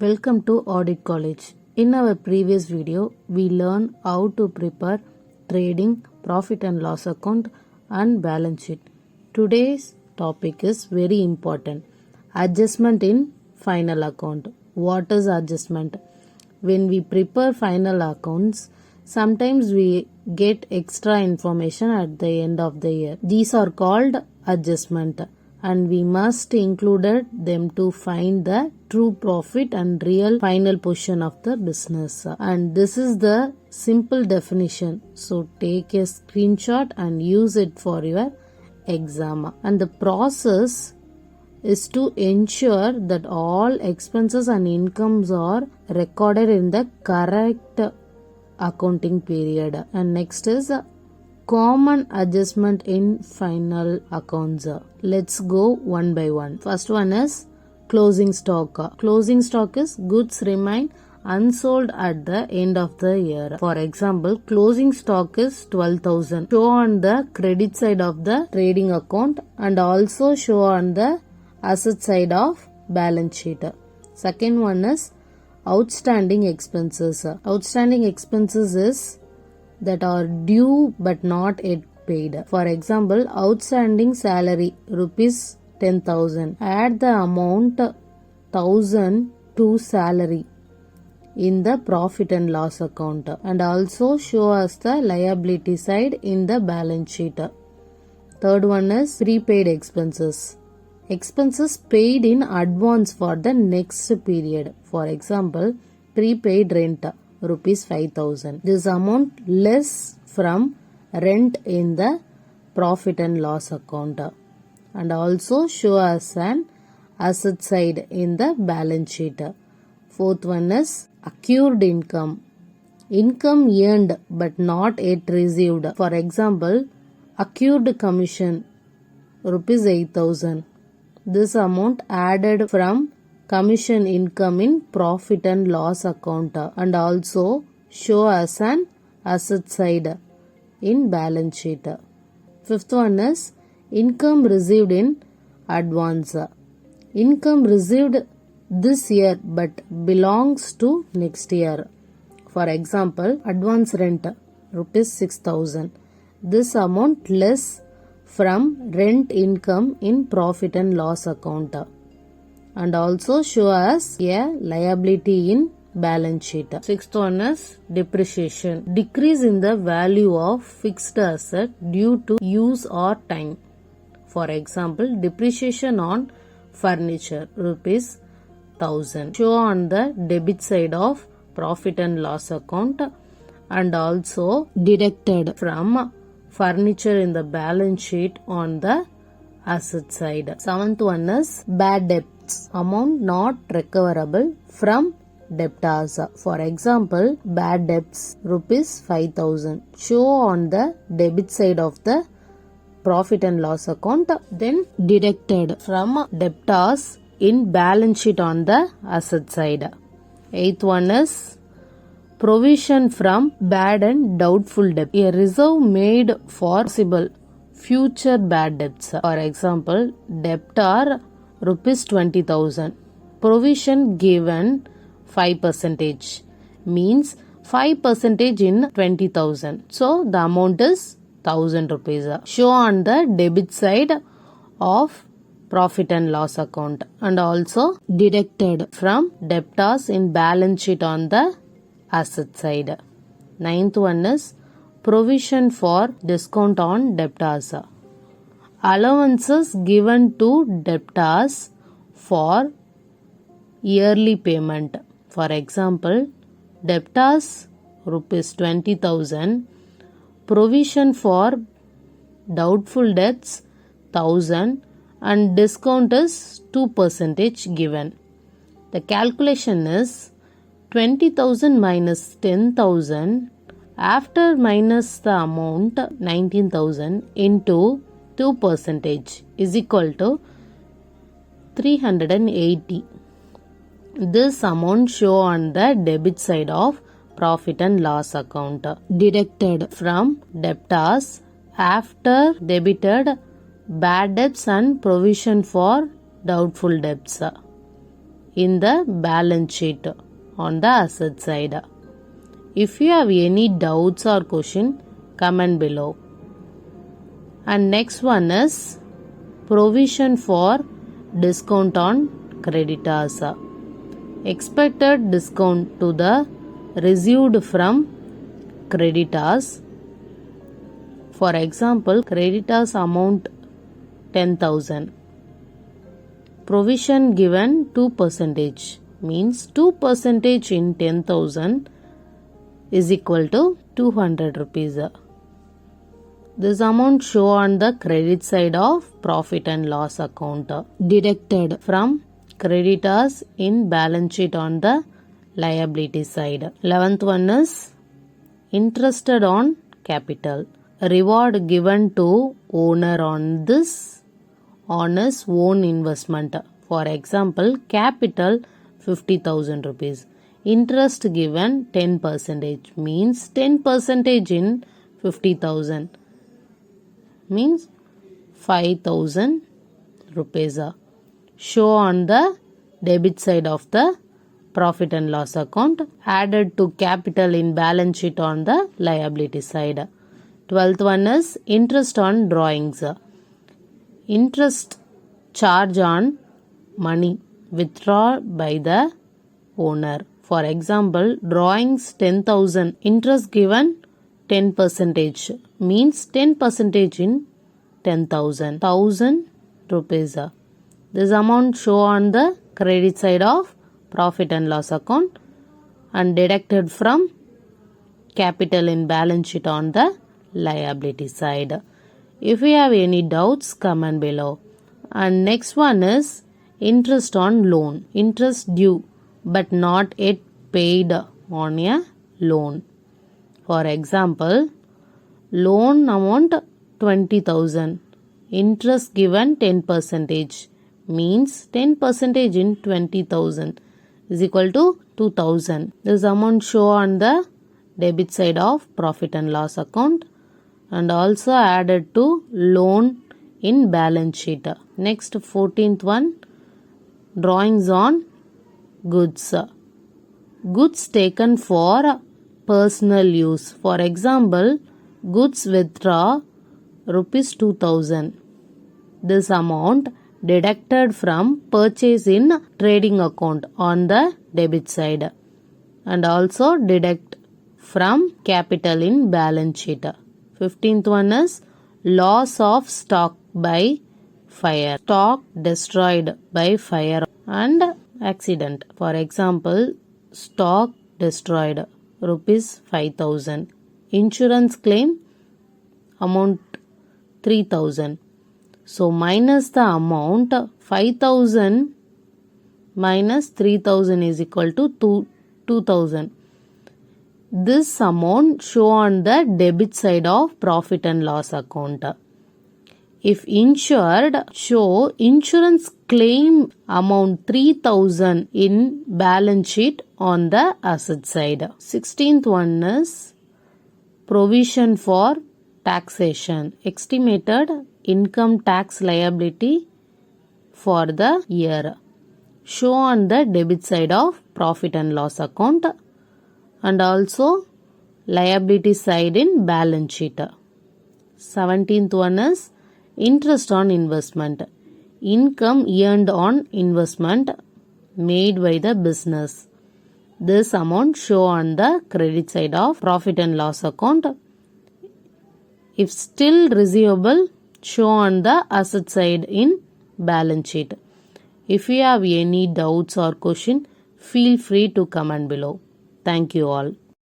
Welcome to Audit College. In our previous video, we learned how to prepare trading, profit and loss account and balance sheet. Today's topic is very important. Adjustment in final account. What is adjustment? When we prepare final accounts, sometimes we get extra information at the end of the year. These are called adjustment, and we must include them to find the true profit and real final position of the business. And this is the simple definition. So take a screenshot and use it for your exam. And the process is to ensure that all expenses and incomes are recorded in the correct accounting period. And next is common adjustment in final accounts. Let's go one by one. First one is closing stock. Closing stock is goods remain unsold at the end of the year. For example, closing stock is 12,000. Show on the credit side of the trading account and also show on the asset side of balance sheet. Second one is outstanding expenses. Outstanding expenses is that are due but not yet paid. For example, outstanding salary rupees 10,000. Add the amount 1,000 to salary in the profit and loss account and also show us the liability side in the balance sheet. Third one is prepaid expenses. Expenses paid in advance for the next period. For example, prepaid rent rupees 5,000. This amount less from rent in the profit and loss account and also show us an asset side in the balance sheet. Fourth one is accrued income. Income earned but not yet received. For example, accrued commission rupees 8,000. This amount added from commission income in profit and loss account and also show as an asset side in balance sheet. Fifth one is income received in advance. Income received this year but belongs to next year. For example, advance rent rupees 6,000. This amount less from rent income in profit and loss account and also show us a liability in balance sheet. Sixth one is depreciation. Decrease in the value of fixed asset due to use or time. For example, depreciation on furniture rupees 1,000. Show on the debit side of profit and loss account and also deducted from furniture in the balance sheet on the asset side. Seventh one is bad debts. Amount not recoverable from debtors. For example, bad debts rupees 5,000. Show on the debit side of the profit and loss account, then deducted from debtors in balance sheet on the asset side. Eighth one is provision from bad and doubtful debt. A reserve made for possible future bad debts. For example, debtor rupees 20,000. Provision given 5% means 5% in 20,000. So the amount is 1,000 rupees. Show on the debit side of profit and loss account and also deducted from debtors in balance sheet on the asset side. Ninth one is provision for discount on debtors. Allowances given to debtors for yearly payment. For example, debtors rupees 20,000. Provision for doubtful debts 1,000 and discount is 2% given. The calculation is 20,000 minus 10,000 after minus the amount 19,000 into 2% is equal to 380. This amount show on the debit side of profit and loss account. Deducted from debtors after debited bad debts and provision for doubtful debts. in the balance sheet on the asset side. If you have any doubts or question, comment below. And next one is provision for discount on creditors. Expected discount to the received from creditors. For example, creditors amount 10,000. Provision given 2%, means 2% in 10,000 is equal to 200 rupees. This amount shown on the credit side of profit and loss account, deducted from creditors in balance sheet on the liability side. 11th one is interested on capital. Reward given to owner on his own investment. For example, capital 50,000 rupees. Interest given 10%, means 10% in 50,000 means 5,000 rupees. Show on the debit side of the profit and loss account, added to capital in balance sheet on the liability side. 12th one is interest on drawings. Interest charge on money withdrawn by the owner. For example, drawings 10,000, interest given 10%, means 10% in 10,000, 1,000 rupees. This amount show on the credit side of profit and loss account and deducted from capital in balance sheet on the liability side. If you have any doubts, comment below. And next one is interest on loan. Interest due but not yet paid on a loan. For example, loan amount 20,000. Interest given 10%, means 10% in 20,000 is equal to 2,000. This amount show on the debit side of profit and loss account and also added to loan in balance sheet. Next, 14th one, drawings on goods. Goods taken for personal use. For example, goods withdraw rupees 2,000. This amount deducted from purchase in trading account on the debit side and also deduct from capital in balance sheet. 15th one is loss of stock by fire. Stock destroyed by fire and accident. For example, stock destroyed rupees 5,000. Insurance claim amount 3,000. So minus the amount 5,000 minus 3,000 is equal to 2,000. This amount show on the debit side of profit and loss account. If insured, show insurance claim amount 3,000 in balance sheet on the asset side. 16th one is provision for taxation. Estimated income tax liability for the year. Show on the debit side of profit and loss account and also liability side in balance sheet. 17th one is interest on investment. Income earned on investment made by the business. This amount show on the credit side of profit and loss account. If still receivable, show on the asset side in balance sheet. If you have any doubts or question, feel free to comment below. Thank you all.